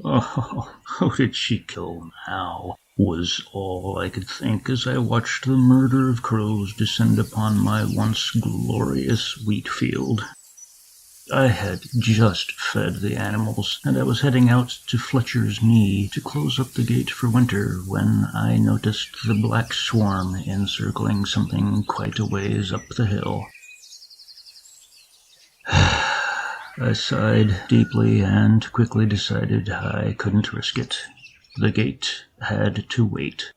Oh, who did she kill now? Was all I could think as I watched the murder of crows descend upon my once glorious wheat field. I had just fed the animals, and I was heading out to Fletcher's Knee to close up the gate for winter when I noticed the black swarm encircling something quite a ways up the hill. I sighed deeply and quickly decided I couldn't risk it. The gate had to wait.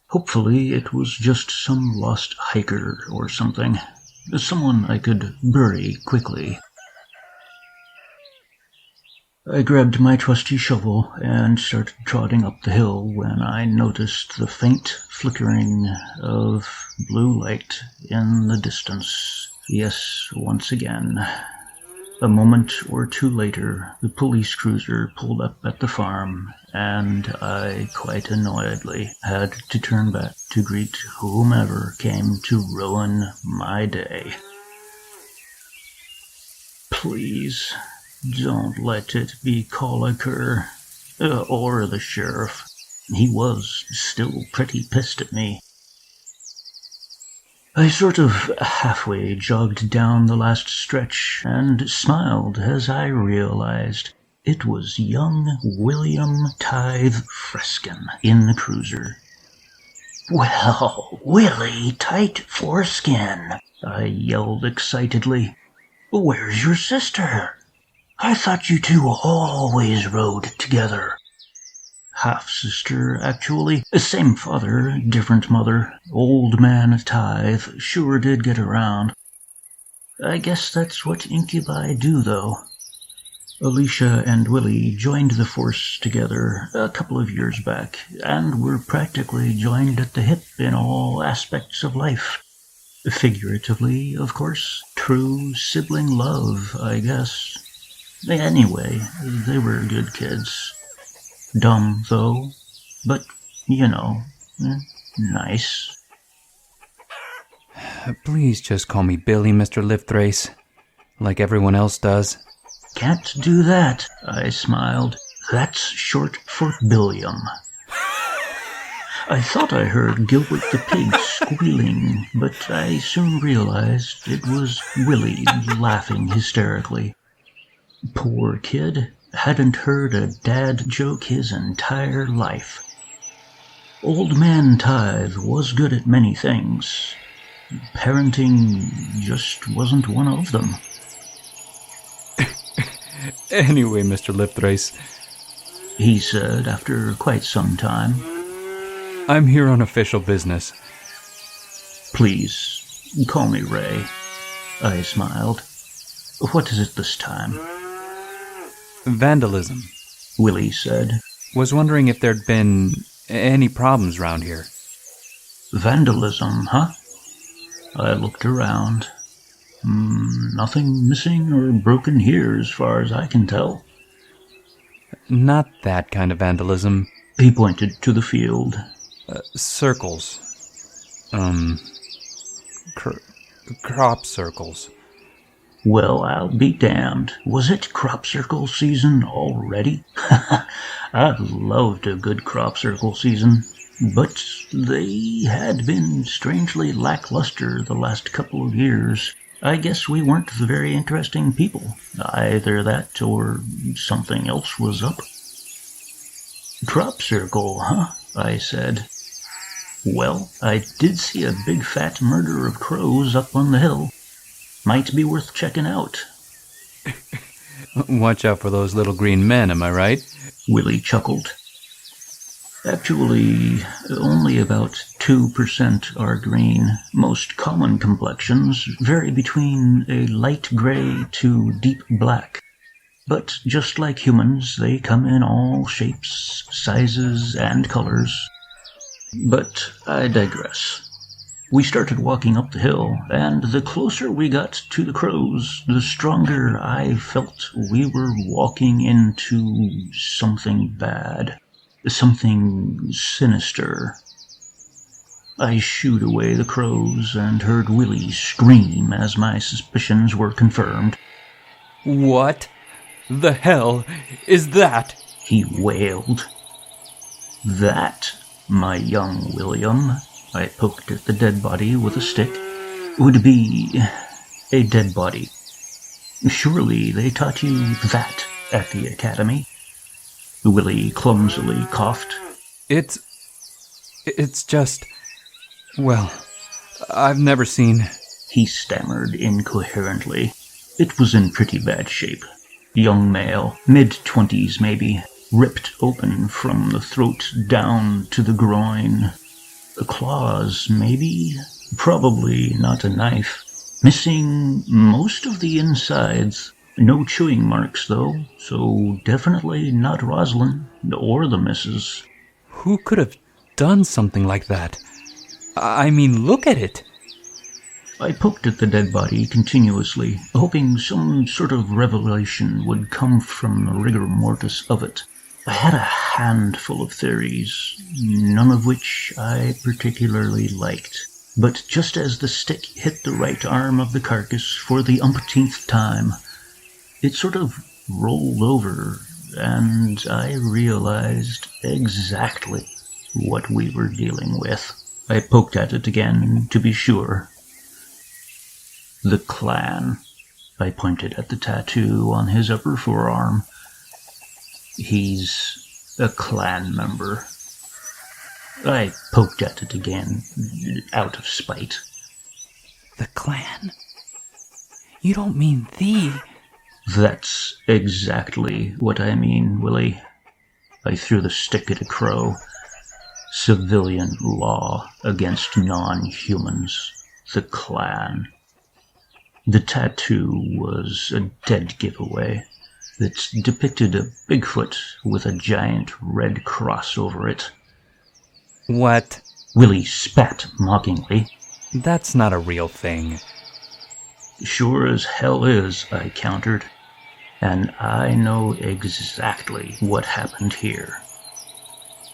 Hopefully it was just some lost hiker or something. Someone I could bury quickly. I grabbed my trusty shovel and started trotting up the hill when I noticed the faint flickering of blue light in the distance. Yes, once again. A moment or two later, the police cruiser pulled up at the farm, and I, quite annoyedly, had to turn back to greet whomever came to ruin my day. Please, don't let it be Colliker, or the sheriff. He was still pretty pissed at me. I sort of halfway jogged down the last stretch and smiled as I realized it was young William Tythe-Freskin in the cruiser. "Well, Willy Tythe-Freskin," I yelled excitedly. "Where's your sister? I thought you two always rode together." Half-sister, actually. Same father, different mother. Old man Tythe sure did get around. I guess that's what incubi do, though. Alicia and Willie joined the force together a couple of years back, and were practically joined at the hip in all aspects of life. Figuratively, of course. True sibling love, I guess. Anyway, they were good kids. Dumb, though, but, nice. Please just call me Billy, Mr. Lifthrace, like everyone else does. Can't do that, I smiled. That's short for Billiam. I thought I heard Gilbert the pig squealing, but I soon realized it was Willie laughing hysterically. Poor kid. Hadn't heard a dad joke his entire life. Old man Tythe was good at many things. Parenting just wasn't one of them. Anyway, Mr. Lifthrace, he said after quite some time, I'm here on official business. Please, call me Ray. I smiled. What is it this time? Vandalism, Willie said. Was wondering if there'd been any problems around here. Vandalism, huh? I looked around. Nothing missing or broken here as far as I can tell. Not that kind of vandalism. He pointed to the field. Circles. Crop circles. Well, I'll be damned. Was it crop circle season already? I loved a good crop circle season, but they had been strangely lackluster the last couple of years. I guess we weren't the very interesting people. Either that or something else was up. Crop circle, huh? I said. Well, I did see a big fat murder of crows up on the hill. Might be worth checking out. Watch out for those little green men, am I right? Willie chuckled. Actually, only about 2% are green. Most common complexions vary between a light gray to deep black. But just like humans, they come in all shapes, sizes, and colors. But I digress. We started walking up the hill, and the closer we got to the crows, the stronger I felt we were walking into something bad, something sinister. I shooed away the crows and heard Willie scream as my suspicions were confirmed. What the hell is that? he wailed. That, my young William, I poked at the dead body with a stick, would be a dead body. Surely they taught you that at the academy? Willy clumsily coughed. It's just... Well, I've never seen... He stammered incoherently. It was in pretty bad shape. Young male, mid-20s maybe, ripped open from the throat down to the groin. Claws, maybe? Probably not a knife. Missing most of the insides. No chewing marks, though, so definitely not Rosalind or the missus. Who could have done something like that? I mean, look at it. I poked at the dead body continuously, hoping some sort of revelation would come from the rigor mortis of it. I had a handful of theories, none of which I particularly liked. But just as the stick hit the right arm of the carcass for the umpteenth time, it sort of rolled over, and I realized exactly what we were dealing with. I poked at it again, to be sure. The clan. I pointed at the tattoo on his upper forearm. He's a clan member. I poked at it again, out of spite. The clan? You don't mean the... That's exactly what I mean, Willy. I threw the stick at a crow. Civilian law against non-humans. The clan. The tattoo was a dead giveaway. It depicted a Bigfoot with a giant red cross over it. What? Willy spat mockingly. That's not a real thing. Sure as hell is, I countered. And I know exactly what happened here.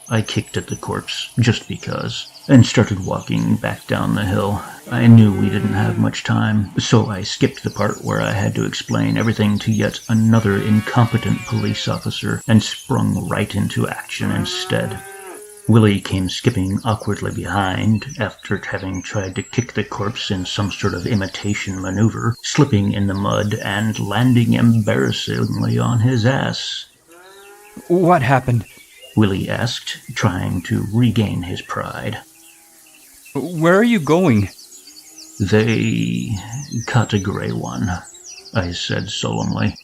I kicked at the corpse, just because, and started walking back down the hill. I knew we didn't have much time, so I skipped the part where I had to explain everything to yet another incompetent police officer and sprung right into action instead. Willy came skipping awkwardly behind after having tried to kick the corpse in some sort of imitation maneuver, slipping in the mud and landing embarrassingly on his ass. What happened? Willy asked, trying to regain his pride. Where are you going? They caught a gray one, I said solemnly.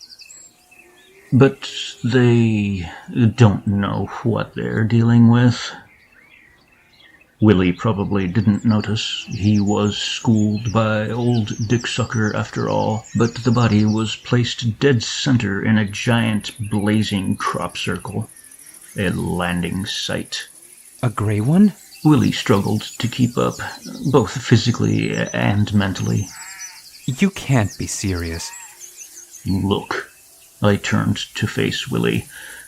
But they don't know what they're dealing with. Willy probably didn't notice. He was schooled by old Dick Sucker after all, but the body was placed dead center in a giant blazing crop circle. A landing site. A gray one? Willy struggled to keep up, both physically and mentally. You can't be serious. Look. I turned to face Willy,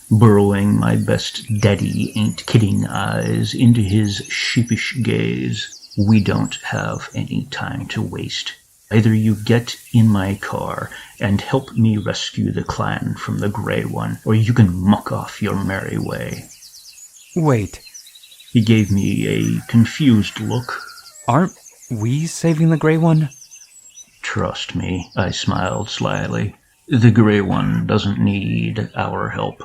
burrowing my best daddy ain't kidding eyes into his sheepish gaze. We don't have any time to waste. Either you get in my car and help me rescue the clan from the Grey One, or you can muck off your merry way. Wait. He gave me a confused look. Aren't we saving the Grey One? Trust me, I smiled slyly. The Grey One doesn't need our help.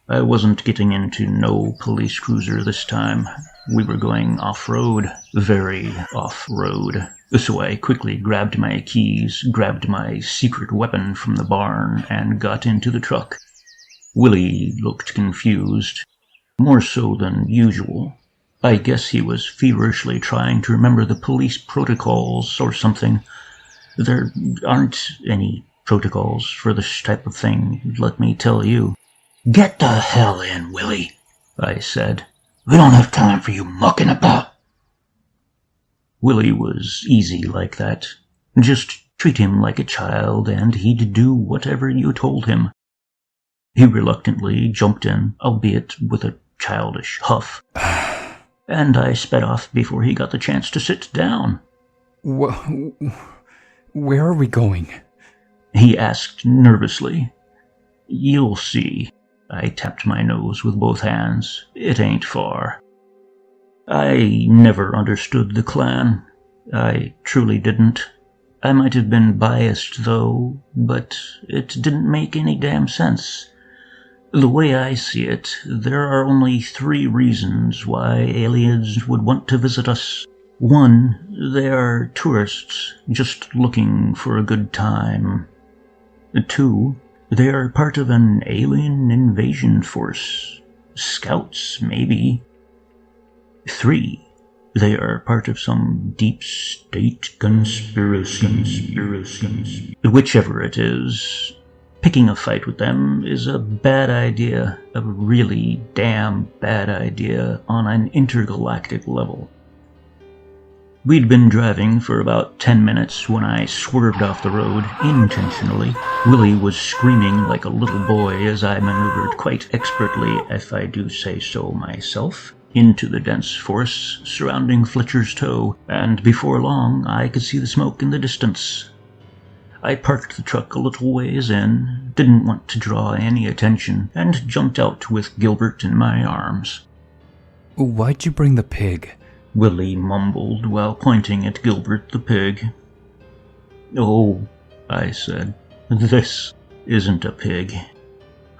I wasn't getting into no police cruiser this time. We were going off-road, very off-road. So I quickly grabbed my keys, grabbed my secret weapon from the barn, and got into the truck. Willy looked confused, more so than usual. I guess he was feverishly trying to remember the police protocols or something. There aren't any protocols for this type of thing, let me tell you. Get the hell in, Willy, I said. We don't have time for you mucking about. Willy was easy like that. Just treat him like a child, and he'd do whatever you told him. He reluctantly jumped in, albeit with a childish huff, and I sped off before he got the chance to sit down. Where are we going? He asked nervously. You'll see. I tapped my nose with both hands. It ain't far. I never understood the clan. I truly didn't. I might have been biased, though, but it didn't make any damn sense. The way I see it, there are only 3 reasons why aliens would want to visit us. 1, they are tourists, just looking for a good time. 2, they are part of an alien invasion force. Scouts, maybe. 3, they are part of some deep state conspiracy. Whichever it is, picking a fight with them is a bad idea, a really damn bad idea on an intergalactic level. We'd been driving for about 10 minutes when I swerved off the road intentionally. Willy was screaming like a little boy as I maneuvered quite expertly, if I do say so myself, into the dense forest surrounding Fletcher's Toe, and before long I could see the smoke in the distance. I parked the truck a little ways in, didn't want to draw any attention, and jumped out with Gilbert in my arms. Why'd you bring the pig? Willy mumbled while pointing at Gilbert the pig. Oh, I said, this isn't a pig.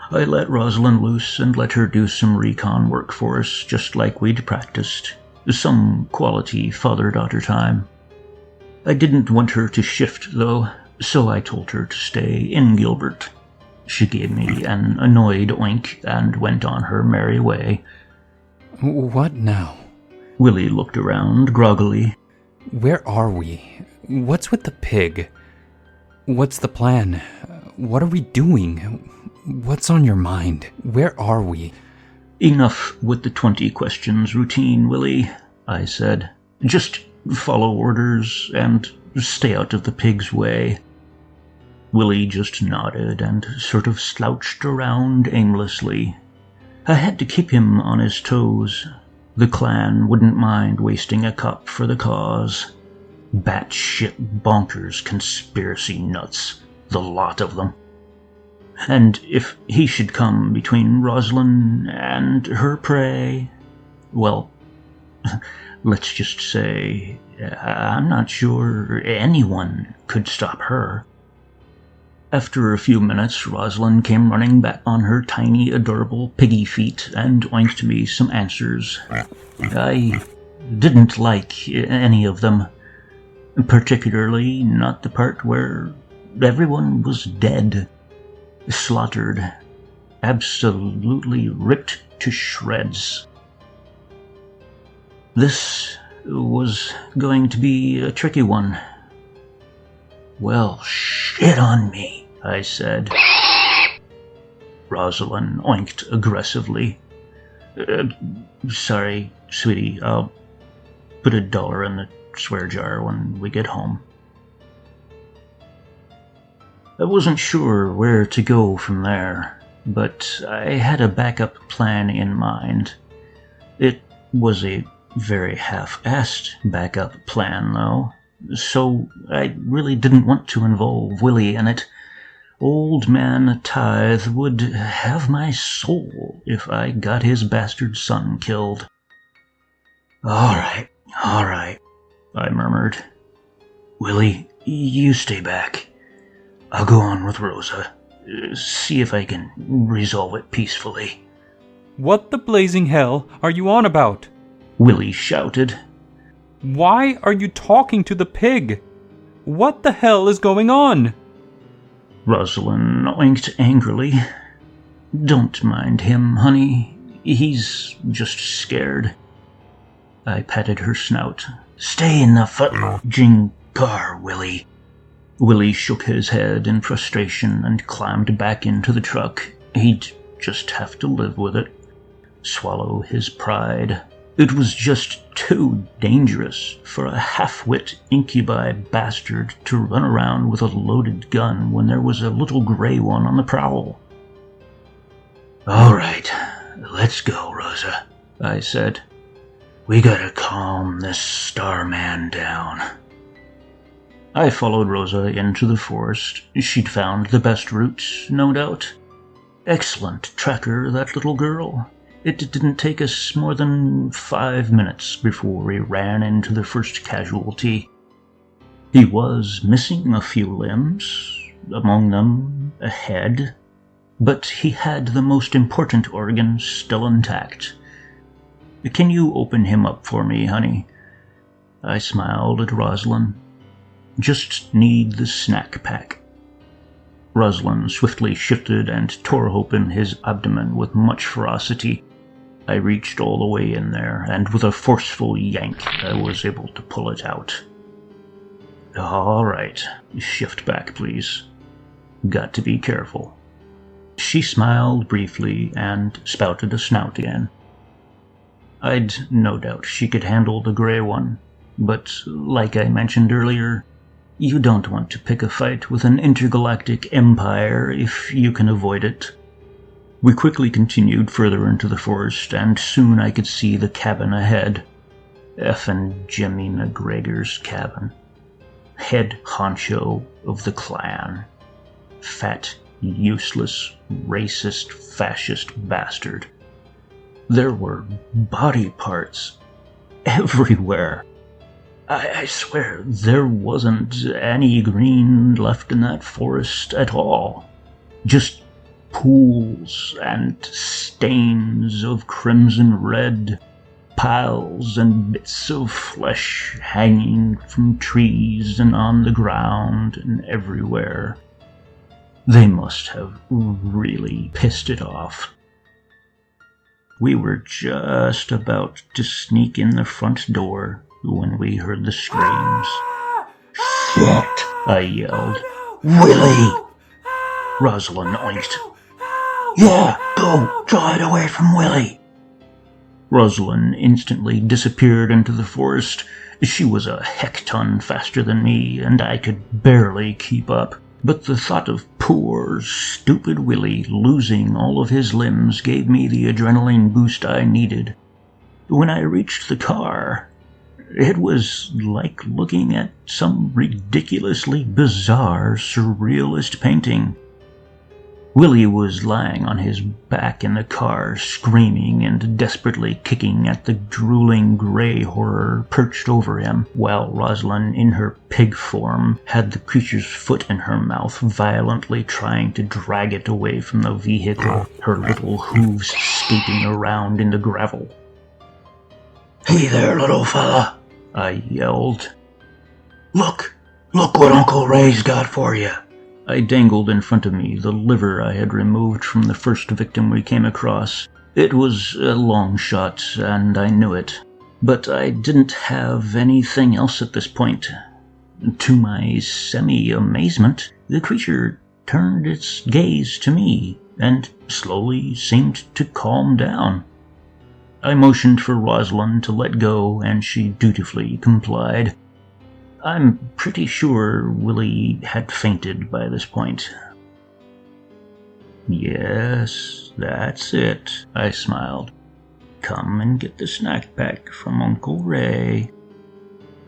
I let Rosalind loose and let her do some recon work for us, just like we'd practiced. Some quality father-daughter time. I didn't want her to shift, though, so I told her to stay in Gilbert. She gave me an annoyed oink and went on her merry way. What now? Willy looked around groggily. Where are we? What's with the pig? What's the plan? What are we doing? What's on your mind? Where are we? Enough with the 20 questions routine, Willy, I said. Just follow orders and stay out of the pig's way. Willy just nodded and sort of slouched around aimlessly. I had to keep him on his toes. The clan wouldn't mind wasting a cup for the cause. Batshit bonkers conspiracy nuts, the lot of them. And if he should come between Rosalind and her prey, well, let's just say, I'm not sure anyone could stop her. After a few minutes, Rosalind came running back on her tiny, adorable piggy feet and oinked me some answers. I didn't like any of them, particularly not the part where everyone was dead, slaughtered, absolutely ripped to shreds. This was going to be a tricky one. Well, shit on me, I said. Rosalind oinked aggressively. Sorry, sweetie, I'll put $1 in the swear jar when we get home. I wasn't sure where to go from there, but I had a backup plan in mind. It was a very half-assed backup plan, though, so I really didn't want to involve Willy in it. Old man Tythe would have my soul if I got his bastard son killed. All right, I murmured. Willy, you stay back. I'll go on with Rosa. See if I can resolve it peacefully. What the blazing hell are you on about? Willy shouted. Why are you talking to the pig? What the hell is going on? Rosalind oinked angrily. Don't mind him, honey. He's just scared. I patted her snout. Stay in the fudging car, Willy. Willy shook his head in frustration and climbed back into the truck. He'd just have to live with it. Swallow his pride. It was just too dangerous for a half-wit incubi bastard to run around with a loaded gun when there was a little gray one on the prowl. All right, let's go, Rosa, I said. We gotta calm this Starman down. I followed Rosa into the forest. She'd found the best route, no doubt. Excellent tracker, that little girl. It didn't take us more than 5 minutes before we ran into the first casualty. He was missing a few limbs, among them a head, but he had the most important organ still intact. Can you open him up for me, honey? I smiled at Rosalind. Just need the snack pack. Rosalind swiftly shifted and tore open his abdomen with much ferocity. I reached all the way in there, and with a forceful yank, I was able to pull it out. All right, shift back, please. Got to be careful. She smiled briefly and spouted a snout again. I'd no doubt she could handle the gray one, but like I mentioned earlier, you don't want to pick a fight with an intergalactic empire if you can avoid it. We quickly continued further into the forest, and soon I could see the cabin ahead. Effin' Jimmy McGregor's cabin. Head honcho of the clan. Fat, useless, racist, fascist bastard. There were body parts everywhere. I swear there wasn't any green left in that forest at all. Just pools and stains of crimson red, piles and bits of flesh hanging from trees and on the ground and everywhere. They must have really pissed it off. We were just about to sneak in the front door when we heard the screams. Shit! I yelled. Willy! Rosalind oinked. Yeah, go! Draw it away from Willy! Rosalind instantly disappeared into the forest. She was a heck-ton faster than me, and I could barely keep up. But the thought of poor, stupid Willy losing all of his limbs gave me the adrenaline boost I needed. When I reached the car, it was like looking at some ridiculously bizarre, surrealist painting. Willy was lying on his back in the car, screaming and desperately kicking at the drooling gray horror perched over him, while Rosalind, in her pig form, had the creature's foot in her mouth, violently trying to drag it away from the vehicle, her little hooves skating around in the gravel. Hey there, little fella, I yelled. Look what Uncle Ray's got for you. I dangled in front of me the liver I had removed from the first victim we came across. It was a long shot, and I knew it. But I didn't have anything else at this point. To my semi-amazement, the creature turned its gaze to me, and slowly seemed to calm down. I motioned for Rosalind to let go, and she dutifully complied. I'm pretty sure Willy had fainted by this point. Yes, that's it, I smiled. Come and get the snack pack from Uncle Ray.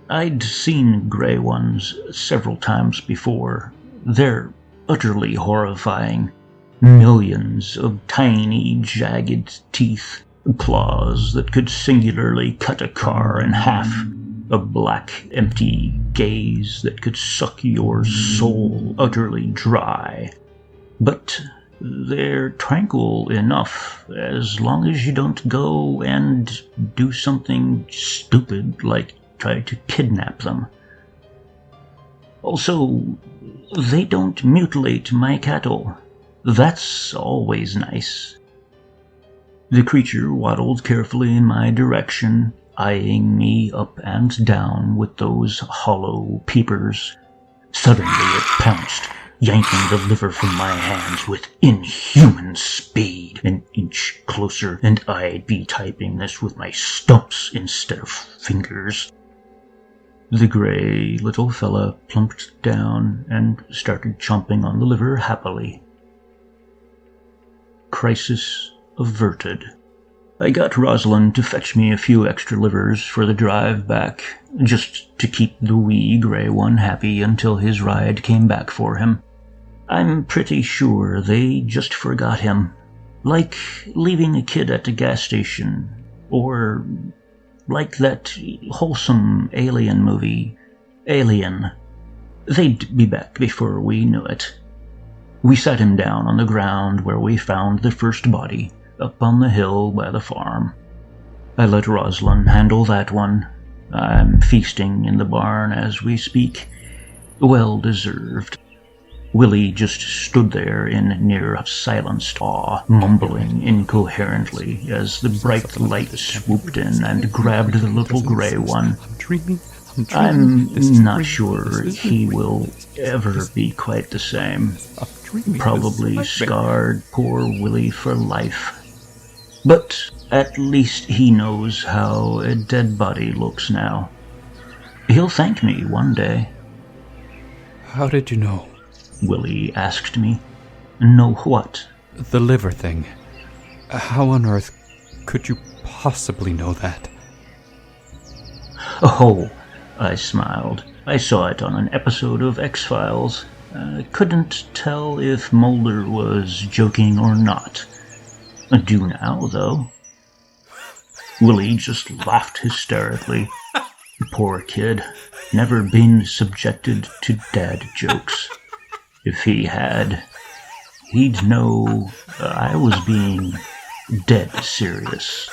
I'd seen gray ones several times before. They're utterly horrifying. Millions of tiny, jagged teeth, claws that could singularly cut a car in half. A black, empty gaze that could suck your soul utterly dry. But they're tranquil enough as long as you don't go and do something stupid like try to kidnap them. Also, they don't mutilate my cattle. That's always nice. The creature waddled carefully in my direction, eyeing me up and down with those hollow peepers. Suddenly it pounced, yanking the liver from my hands with inhuman speed. An inch closer, and I'd be typing this with my stumps instead of fingers. The gray little fella plumped down and started chomping on the liver happily. Crisis averted. I got Rosalind to fetch me a few extra livers for the drive back, just to keep the wee gray one happy until his ride came back for him. I'm pretty sure they just forgot him. Like leaving a kid at the gas station, or like that wholesome alien movie, Alien. They'd be back before we knew it. We sat him down on the ground where we found the first body, up on the hill by the farm. I let Rosalind handle that one. I'm feasting in the barn as we speak. Well deserved. Willy just stood there in near silenced awe, mumbling incoherently as the bright light swooped in and grabbed the little gray one. I'm not sure he will ever be quite the same. Probably scarred poor Willy for life. But at least he knows how a dead body looks now. He'll thank me one day. How did you know? Willy asked me. Know what? The liver thing. How on earth could you possibly know that? Oh, I smiled. I saw it on an episode of X-Files. Couldn't tell if Mulder was joking or not. I do now, though. Willy just laughed hysterically. Poor kid. Never been subjected to dad jokes. If he had, he'd know I was being dead serious.